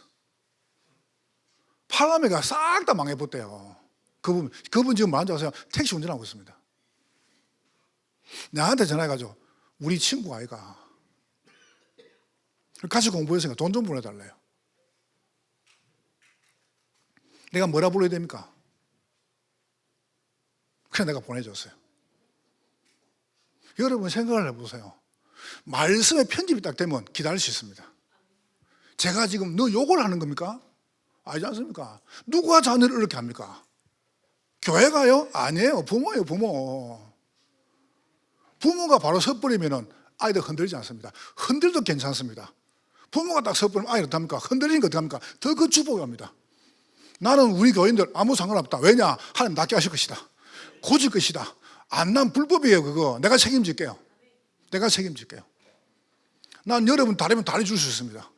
팔남매가 싹 다 망해버렸대요. 그분 지금 앉아서 택시 운전하고 있습니다. 나한테 전화해가지고 우리 친구 아이가 같이 공부했으니까 돈 좀 보내달래요. 내가 뭐라 불러야 됩니까? 그래서 내가 보내줬어요. 여러분 생각을 해보세요. 말씀에 편집이 딱 되면 기다릴 수 있습니다. 제가 지금 너 욕을 하는 겁니까? 아니지 않습니까? 누가 자녀를 이렇게 합니까? 교회가요? 아니에요. 부모예요, 부모. 부모가 바로 섣버리면 아이들 흔들리지 않습니다. 흔들도 괜찮습니다. 부모가 딱 섣버리면 아이들 어떡합니까? 흔들리니까 어떡합니까? 더 그 축복이 옵니다. 나는 우리 교인들 아무 상관없다. 왜냐? 하나님 낫게 하실 것이다. 고칠 것이다. 안 난 불법이에요, 그거. 내가 책임질게요. 내가 책임질게요. 난 여러분 다리면 다리 줄 수 있습니다.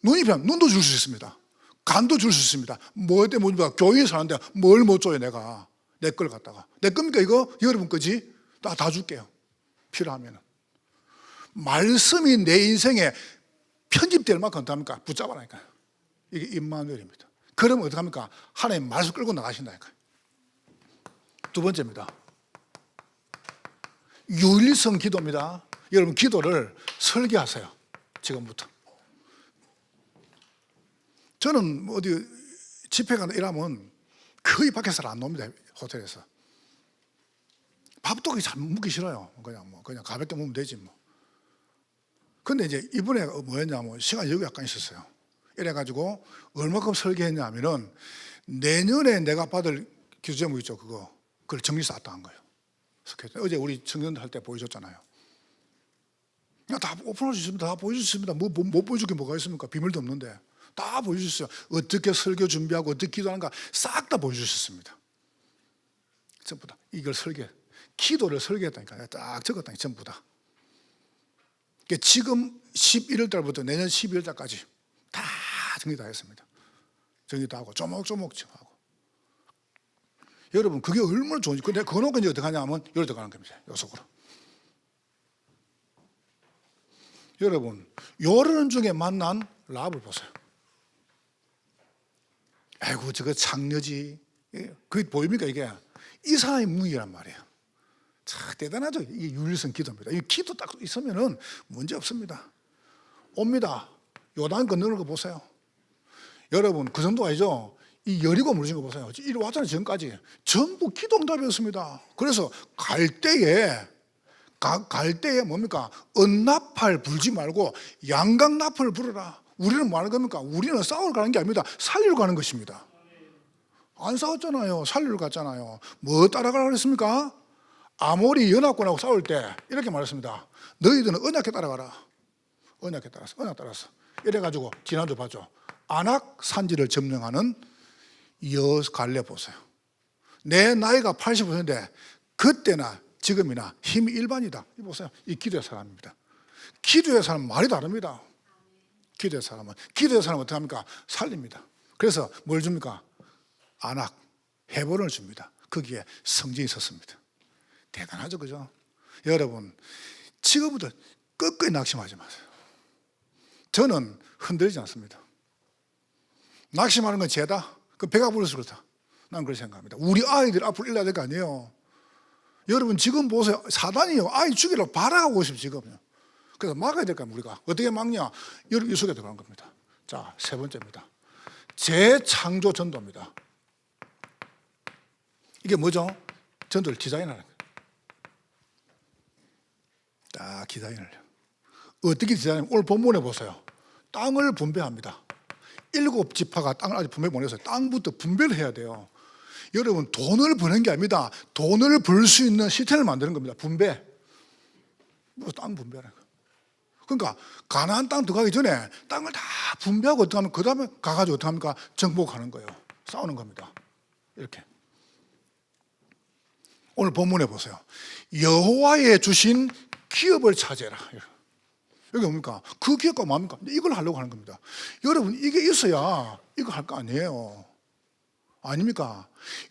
눈이 피하면 눈도 줄 수 있습니다. 간도 줄 수 있습니다. 뭐 때문에 교회에 사는데 뭘 못 줘요, 내가. 내 걸 갖다가. 내 겁니까, 이거? 여러분 거지? 다 줄게요. 필요하면. 말씀이 내 인생에 편집될 만큼 어떡합니까? 붙잡아라니까요. 이게 임마누엘입니다. 그러면 어떡합니까? 하나님 말씀 끌고 나가신다니까요. 두 번째입니다. 유일성 기도입니다. 여러분 기도를 설계하세요. 지금부터. 저는 어디 집회 가나 일하면 거의 밖에서 안 놉니다. 호텔에서. 밥도 잘 먹기 싫어요. 그냥 가볍게 먹으면 되지 뭐. 근데 이제 이번에 뭐였냐면 시간이 여기 약간 있었어요. 이래가지고 얼마큼 설계했냐면은 내년에 내가 받을 기도 제목 있죠, 그걸 정리해서 왔다 한 거예요. 어제 우리 청년들 할 때 보여줬잖아요. 다 오픈할 수 있습니다. 다 보여줄 수 있습니다. 못 보여줄 게 뭐가 있습니까? 비밀도 없는데 다 보여줄 수 있어요. 어떻게 설교 준비하고 어떻게 기도하는가 싹 다 보여줄 수 있습니다. 전부 다 이걸 기도를 설계했다니까. 딱 적었다니까 전부 다. 그러니까 지금 11월 달부터 내년 12월 달까지 다 정리 다 했습니다. 정리 다 하고 조목조목 하고. 여러분 그게 얼마나 좋은지. 근데 그거 놓고 이제 어떻게 하냐면 여기로 들어가는 겁니다. 요 속으로. 여러분 요런 중에 만난 라합을 보세요. 아이고 저거 창녀지. 그게 보입니까 이게? 이 사람의 무기란 말이에요. 참 대단하죠. 이게 유일성 기도입니다. 이 기도 딱 있으면은 문제 없습니다. 옵니다. 요단 건너는 거 보세요. 여러분 그 정도 아니죠? 이 여리고 무너진 거 보세요. 이리 왔잖아요. 지금까지 전부 기도 응답이었습니다. 그래서 갈 때에 뭡니까? 언나팔 불지 말고 양강나팔을 불어라. 우리는 뭐 하는 겁니까? 우리는 싸우러 가는 게 아닙니다. 살리러 가는 것입니다. 안 싸웠잖아요. 살리러 갔잖아요. 뭐 따라가라고 그랬습니까? 아모리 연합군하고 싸울 때 이렇게 말했습니다. 너희들은 언약에 따라가라. 언약에 따라서, 언약 따라서. 이래가지고 지난주 봤죠. 안악 산지를 점령하는 여갈렙 보세요. 내 나이가 85세인데 그때나 지금이나 힘이 일반이다. 이 보세요. 이 기도의 사람입니다. 기도의 사람은 말이 다릅니다. 기도의 사람은 어떻게 합니까? 살립니다. 그래서 뭘 줍니까? 안악, 해본을 줍니다. 거기에 성전이 있었습니다. 대단하죠, 그죠? 여러분 지금부터 끝까지 낙심하지 마세요. 저는 흔들리지 않습니다. 낙심하는 건 죄다. 그 배가 불러서 그렇다. 난 그렇게 생각합니다. 우리 아이들 앞으로 일러야 될 거 아니에요. 여러분 지금 보세요. 사단이요 아이 죽이려고 발악하고 있어요 지금요. 그래서 막아야 될 거 아니에요. 우리가 어떻게 막냐? 여러분 이 속에 들어가는 겁니다. 자, 세 번째입니다. 재창조 전도입니다. 이게 뭐죠? 전도를 디자인하는 거예요. 딱 디자인을 해요. 어떻게 디자인하면 오늘 본문에 보세요. 땅을 분배합니다. 7지파가 땅을 아직 분배 못해서 땅부터 분배를 해야 돼요. 여러분 돈을 버는 게 아닙니다. 돈을 벌 수 있는 시스템을 만드는 겁니다. 분배. 뭐 땅 분배라는 거. 그러니까 가나안 땅 들어가기 전에 땅을 다 분배하고 어떻게 하면 그 다음에 가가지고 어떻게 합니까? 정복하는 거예요. 싸우는 겁니다. 이렇게. 오늘 본문에 보세요. 여호와의 주신 기업을 차지해라. 여기 뭡니까? 그 기업가 뭡니까? 이걸 하려고 하는 겁니다. 여러분 이게 있어야 이거 할 거 아니에요. 아닙니까?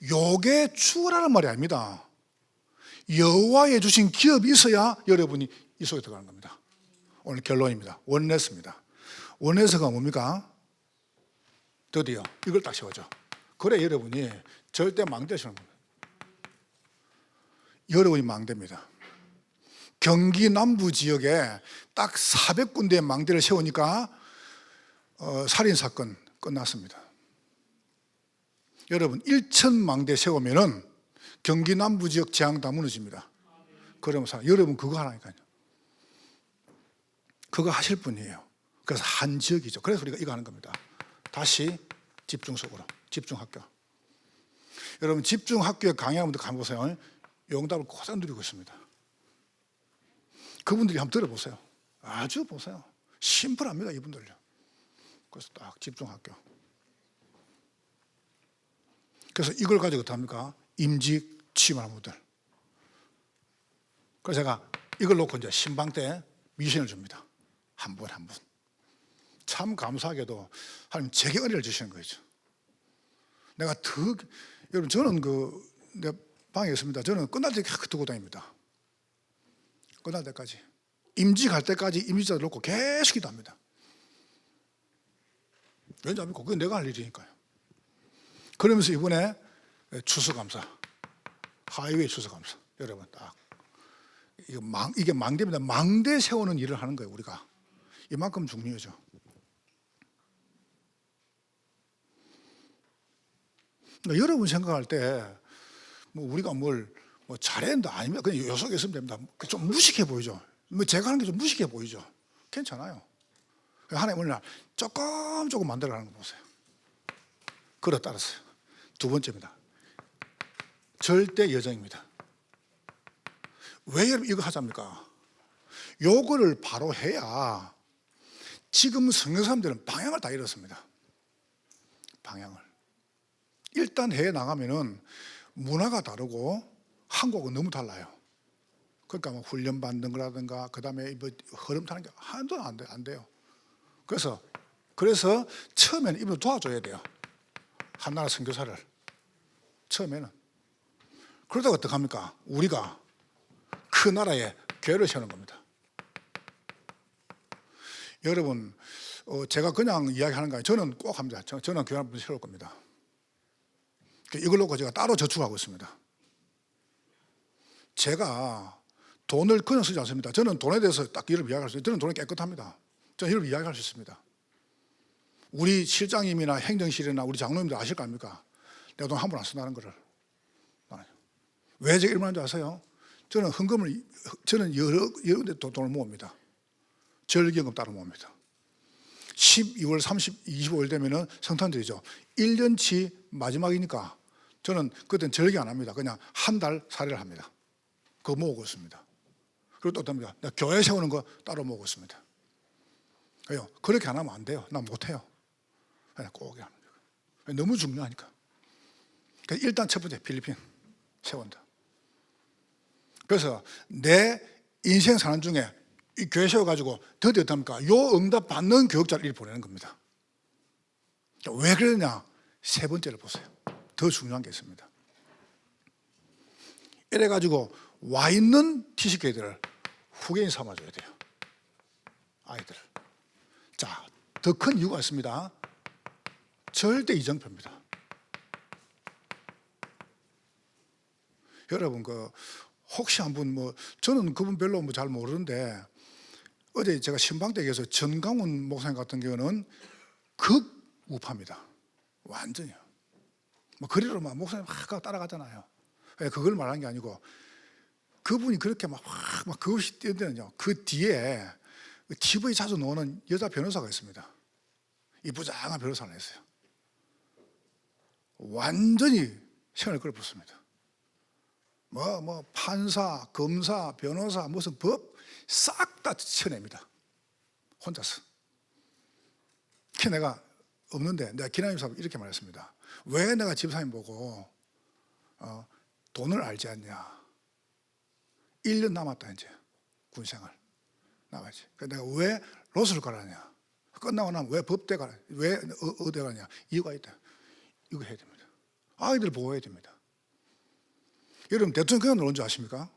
요게 추구라는 말이 아닙니다. 여호와의 주신 기업이 있어야 여러분이 이 속에 들어가는 겁니다. 오늘 결론입니다. 원네스입니다. 원네스가 뭡니까? 드디어 이걸 딱 세워줘. 그래 여러분이 절대 망되시는 겁니다. 여러분이 망됩니다. 경기 남부 지역에 딱 400군데의 망대를 세우니까 살인사건 끝났습니다. 여러분 1,000망대 세우면은 경기 남부 지역 재앙 다 무너집니다. 그러면 여러분 그거 하라니까요. 그거 하실 분이에요. 그래서 한 지역이죠. 그래서 우리가 이거 하는 겁니다. 다시 집중적으로, 집중학교. 여러분 집중학교에 강의하는 분들 가보세요. 용답을 고생 누리고 있습니다. 그분들이 한번 들어보세요. 아주 보세요. 심플합니다, 이분들요. 그래서 딱 집중학교. 그래서 이걸 가지고 어떻게 합니까? 임직 취임하는 분들. 그래서 제가 이걸 놓고 이제 신방 때 미션을 줍니다. 한 분 한 분. 참 감사하게도 하나님 제게 은혜를 주시는 거죠. 내가 여러분 저는 내 방에 있습니다. 저는 끝날 때까지 두고 다닙니다. 끝날 때까지. 임직할 때까지 임직자들 놓고 계속 기도합니다. 왜냐하면 그게 내가 할 일이니까요. 그러면서 이번에 추수감사, 하이웨이 추수감사. 여러분 딱 이게 망대입니다. 망대 세우는 일을 하는 거예요. 우리가 이만큼 중요하죠. 그러니까 여러분 생각할 때 뭐 우리가 뭘 잘했는데 아니면 그냥 요속에 있으면 됩니다. 좀 무식해 보이죠. 뭐 제가 하는 게 좀 무식해 보이죠. 괜찮아요. 하나님 오늘 조금 만들어가는 거 보세요. 그래 따랐어요. 두 번째입니다. 절대 여정입니다. 왜 여러분 이거 하자입니까? 요거를 바로 해야 지금 성경 사람들은 방향을 다 잃었습니다. 방향을. 일단 해외 나가면은 문화가 다르고 한국은 너무 달라요. 그러니까 뭐 훈련 받는 거라든가 그다음에 뭐 흐름 타는 게 하나도 안 돼요. 그래서 처음에는 이분을 도와줘야 돼요. 한나라 선교사를 처음에는. 그러다가 어떻게 합니까? 우리가 그 나라에 교회를 세우는 겁니다. 여러분 제가 그냥 이야기하는 거 아니에요. 저는 꼭 합니다. 저는 교회 한번 세울 겁니다. 이걸 놓고 제가 따로 저축하고 있습니다. 제가 돈을 그냥 쓰지 않습니다. 저는 돈에 대해서 딱 이렇게 이야기할 수 있어요. 저는 돈이 깨끗합니다. 저는 이렇게 이야기할 수 있습니다. 우리 실장님이나 행정실이나 우리 장로님들 아실 거 아닙니까? 내가 돈 한 번 안 쓴다는 거를. 왜 제가 이런 말인지 아세요? 저는 여러 군데 돈을 모읍니다. 절기연금 따로 모읍니다. 12월 30, 25일 되면은 성탄절이죠. 1년치 마지막이니까 저는 그때는 절기 안 합니다. 그냥 한 달 살이를 합니다. 그거 모으고 있습니다. 그리고 또 어떻습니까? 내가 교회 세우는 거 따로 모으고 있습니다. 왜요? 그렇게 안 하면 안 돼요. 난 못해요. 그냥 꼭 해야 합니다. 너무 중요하니까. 그러니까 일단 첫 번째 필리핀 세운다. 그래서 내 인생 사는 중에 이 교회 세워가지고 드디어 어떻습니까? 요 응답 받는 교육자를 보내는 겁니다. 왜 그러냐? 세 번째를 보세요. 더 중요한 게 있습니다. 이래가지고 와 있는 티식애들을 후계인 삼아줘야 돼요. 아이들을. 자, 더 큰 이유가 있습니다. 절대 이정표입니다. 여러분 혹시 한번 저는 그분 별로 잘 모르는데 어제 제가 신방댁에서 전강훈 목사님 같은 경우는 극우파입니다. 완전히요. 그리로 목사님 막 따라가잖아요. 그걸 말하는 게 아니고 그분이 그렇게 막 그것이 뛰는데요. 그 뒤에 TV에 자주 나오는 여자 변호사가 있습니다. 이부장한 변호사를 했어요. 완전히 시간을 끌어붙습니다. 판사, 검사, 변호사, 무슨 법 싹 다 쳐냅니다. 혼자서. 내가 없는데 내가 기나님 사람 이렇게 말했습니다. 왜 내가 집사님 보고 돈을 알지 않냐? 1년 남았다 이제 군생활 나가지. 내가 왜 로스를 가라냐? 끝나고 나면 왜 법대 가라? 왜 어디 가냐? 이유가 있다. 이거 해야 됩니다. 아이들 보호해야 됩니다. 여러분 대통령 그냥 놀는 줄 아십니까?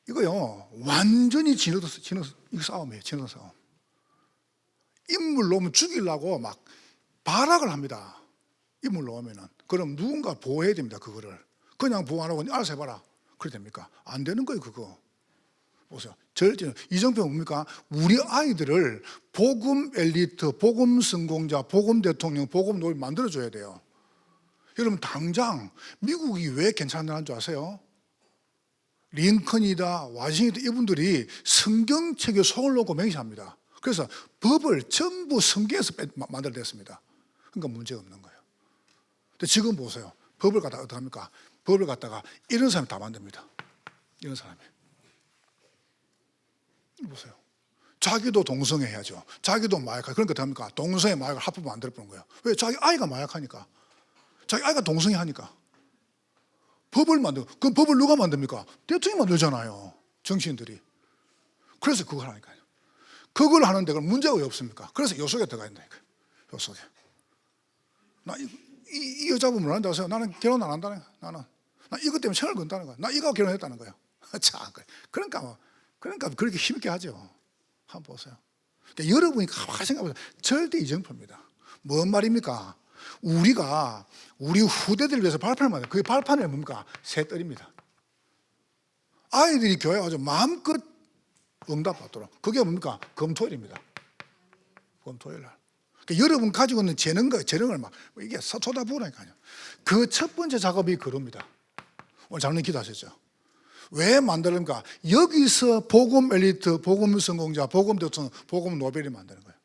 이거요 완전히 이거 싸움이에요. 진흙 싸움. 인물 놓으면 죽이려고 막 발악을 합니다. 인물 놓으면은 그럼 누군가 보호해야 됩니다. 그거를 그냥 보호 안 하고 알아서 해봐라. 그래 됩니까? 안 되는 거예요, 그거. 보세요. 절대 이정표 뭡니까? 우리 아이들을 복음 엘리트, 복음 성공자, 복음 대통령, 복음 노예 만들어줘야 돼요. 여러분 당장 미국이 왜 괜찮다는 줄 아세요? 링컨이다, 와싱턴 이분들이 성경책에 손을 놓고 맹세합니다. 그래서 법을 전부 성경에서 만들어냈습니다. 그러니까 문제가 없는 거예요. 근데 지금 보세요. 법을 갖다가 어떻게 합니까? 법을 갖다가 이런 사람이 다 만듭니다. 이런 사람이. 보세요. 자기도 동성애해야죠. 자기도 마약하죠. 그러니까 어떻게 합니까? 동성애 마약을 합법 만들어보는 거예요. 왜? 자기 아이가 마약하니까. 자기 아이가 동성애하니까. 법을 만들고, 그럼 법을 누가 만듭니까? 대통령이 만들잖아요. 정치인들이. 그래서 그걸 하니까요. 그걸 하는데 그럼 문제가 왜 없습니까? 그래서 요 속에 들어가야 된다니까요. 요 속에. 나 이 여자분 뭘 한다고 하세요? 나는 결혼 안 한다는 거야. 나는. 나 이것 때문에 책을 건다는 거야. 나 이거 결혼했다는 거예요. 참, 그러니까 그렇게 힘있게 하죠. 한번 보세요. 그러니까 여러분이 가만히 생각해보세요. 절대 이정표입니다. 뭔 말입니까? 우리가 우리 후대들을 위해서 발판을 만들어요. 그 발판이 뭡니까? 새떨입니다. 아이들이 교회 와서 마음껏 응답받도록. 그게 뭡니까? 금토일입니다. 금토일 날. 그러니까 여러분 가지고 있는 재능을 막 이게 쏟아부으니까요. 그 첫 번째 작업이 그겁니다. 오늘 장로님 기도하셨죠? 왜 만들는가? 여기서 복음 엘리트, 복음 성공자, 복음 대통령, 복음 노벨이 만드는 거예요.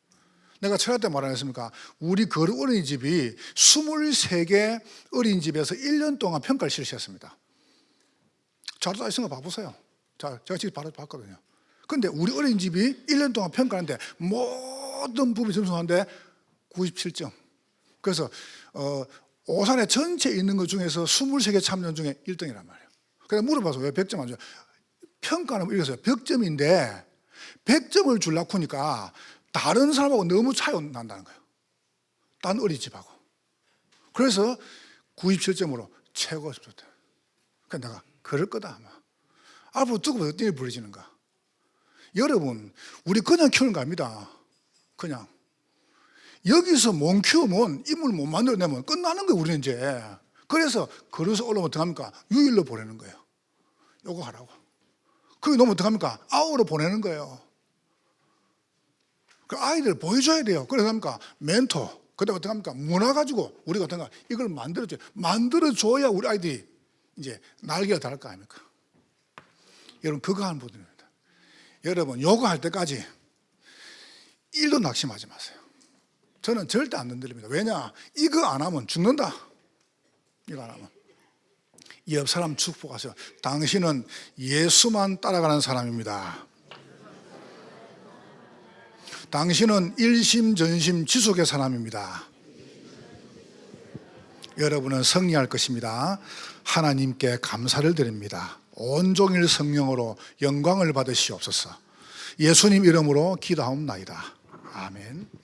내가 철학 때 말했습니까? 우리 그 어린이집이 23개 어린이집에서 1년 동안 평가를 실시했습니다. 자료도 있는 거 봐보세요. 자, 제가 지금 바로 봤거든요. 근데 우리 어린이집이 1년 동안 평가하는데 모든 부분이 점수하는데 97점. 그래서 오산에 전체 있는 것 중에서 23개 참여원 중에 1등이란 말이에요. 그래서 물어봐서 왜 100점 안 줘요? 평가는 이래서 100점인데 100점을 주려고 하니까 다른 사람하고 너무 차이가 난다는 거예요. 딴 어린이집하고. 그래서 97점으로 최고 줬다. 그러니까 내가 그럴 거다 아마. 앞으로 두고 어떻게 부러지는가. 여러분 우리 그냥 키우는 거 아닙니다. 그냥. 여기서 못 키우면 인물 못 만들어내면 끝나는 거예요 우리는 이제. 그래서 걸어서 올라오면 어떡합니까? 유일로 보내는 거예요. 요거 하라고. 그게 너무 어떡합니까? 아우로 보내는 거예요. 그 아이들 보여줘야 돼요. 그래서 합니까? 멘토. 그다음에 어떡합니까? 문화 가지고 우리가 어떤가 이걸 만들어줘요. 만들어줘야 우리 아이들이 이제 날개가 달 거 아닙니까? 여러분 그거 하는 분들입니다. 여러분 요거 할 때까지 1도 낙심하지 마세요. 저는 절대 안 흔들립니다. 왜냐? 이거 안 하면 죽는다. 이거 안 하면. 옆 사람 축복하세요. 당신은 예수만 따라가는 사람입니다. 당신은 일심전심 지속의 사람입니다. 여러분은 승리할 것입니다. 하나님께 감사를 드립니다. 온종일 성령으로 영광을 받으시옵소서. 예수님 이름으로 기도하옵나이다. 아멘.